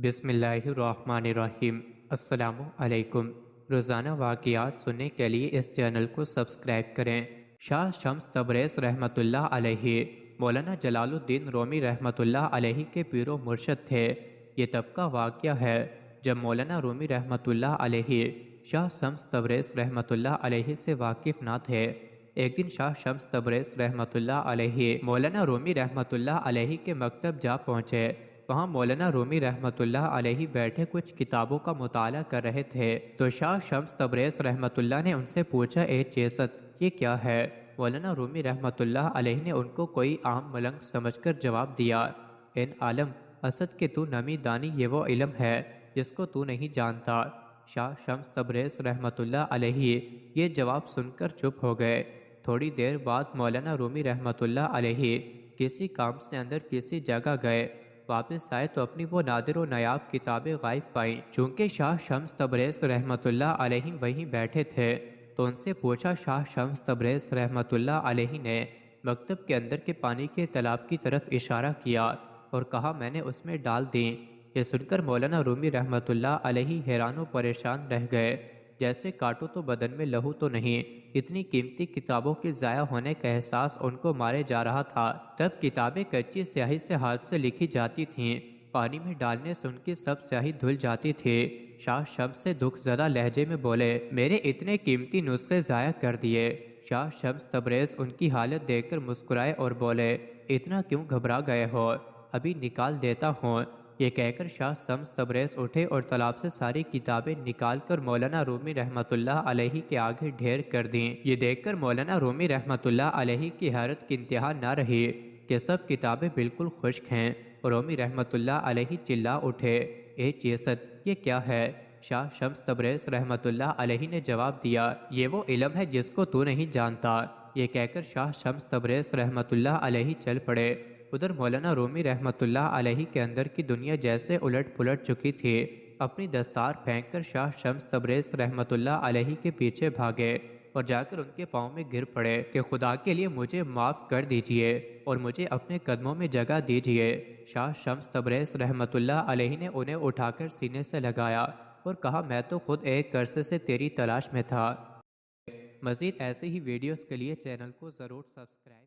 بسم اللہ الرحمن الرحیم۔ السلام علیکم۔ روزانہ واقعات سننے کے لیے اس چینل کو سبسکرائب کریں۔ شاہ شمس تبریز رحمۃ اللہ علیہ مولانا جلال الدین رومی رحمۃ اللہ علیہ کے پیر و مرشد تھے۔ یہ تب کا واقعہ ہے جب مولانا رومی رحمۃ اللہ علیہ شاہ شمس تبریز رحمۃ اللہ علیہ سے واقف نہ تھے۔ ایک دن شاہ شمس تبریز رحمۃ اللہ علیہ مولانا رومی رحمۃ اللہ علیہ کے مکتب جا پہنچے۔ وہاں مولانا رومی رحمۃ اللہ علیہ بیٹھے کچھ کتابوں کا مطالعہ کر رہے تھے تو شاہ شمس تبریز رحمۃ اللہ نے ان سے پوچھا، اے چیست، یہ کیا ہے؟ مولانا رومی رحمۃ اللہ علیہ نے ان کو کوئی عام ملنگ سمجھ کر جواب دیا، ان عالم اسد کے تو نمی دانی یہ وہ علم ہے جس کو تو نہیں جانتا۔ شاہ شمس تبریز رحمۃ اللہ علیہ یہ جواب سن کر چپ ہو گئے۔ تھوڑی دیر بعد مولانا رومی رحمۃ اللہ علیہ کسی کام سے اندر کسی جگہ گئے، واپس آئے تو اپنی وہ نادر و نایاب کتابیں غائب پائیں۔ چونکہ شاہ شمس تبریز رحمۃ اللہ علیہ وہیں بیٹھے تھے تو ان سے پوچھا، شاہ شمس تبریز رحمۃ اللہ علیہ نے مکتب کے اندر کے پانی کے تالاب کی طرف اشارہ کیا اور کہا، میں نے اس میں ڈال دیں۔ یہ سن کر مولانا رومی رحمۃ اللہ علیہ حیران و پریشان رہ گئے، جیسے کاٹو تو بدن میں لہو تو نہیں۔ اتنی قیمتی کتابوں کے ضائع ہونے کا احساس ان کو مارے جا رہا تھا۔ تب کتابیں کچی سیاہی سے ہاتھ سے لکھی جاتی تھیں، پانی میں ڈالنے سے ان کی سب سیاہی دھل جاتی تھی۔ شاہ شمس سے دکھ زدہ لہجے میں بولے، میرے اتنے قیمتی نسخے ضائع کر دیے۔ شاہ شمس تبریز ان کی حالت دیکھ کر مسکرائے اور بولے، اتنا کیوں گھبرا گئے ہو؟ ابھی نکال دیتا ہوں۔ یہ کہہ کر شاہ شمس تبریز اٹھے اور تالاب سے ساری کتابیں نکال کر مولانا رومی رحمۃ اللہ علیہ کے آگے ڈھیر کر دیں۔ یہ دیکھ کر مولانا رومی رحمۃ اللہ علیہ کی حیرت کی انتہا نہ رہی کہ سب کتابیں بالکل خشک ہیں۔ رومی رحمۃ اللہ علیہ چلا اٹھے، اے چیست، یہ کیا ہے؟ شاہ شمس تبریز رحمۃ اللہ علیہ نے جواب دیا، یہ وہ علم ہے جس کو تو نہیں جانتا۔ یہ کہہ کر شاہ شمس تبریز رحمۃ اللہ علیہ چل پڑے۔ ادھر مولانا رومی رحمۃ اللہ علیہ کے اندر کی دنیا جیسے الٹ پلٹ چکی تھی۔ اپنی دستار پھینک کر شاہ شمس تبریز رحمۃ اللہ علیہ کے پیچھے بھاگے اور جا کر ان کے پاؤں میں گر پڑے کہ خدا کے لیے مجھے معاف کر دیجئے اور مجھے اپنے قدموں میں جگہ دیجئے۔ شاہ شمس تبریز رحمۃ اللہ علیہ نے انہیں اٹھا کر سینے سے لگایا اور کہا، میں تو خود ایک عرصے سے تیری تلاش میں تھا۔ مزید ایسے ہی ویڈیوز کے لیے چینل کو ضرور سبسکرائب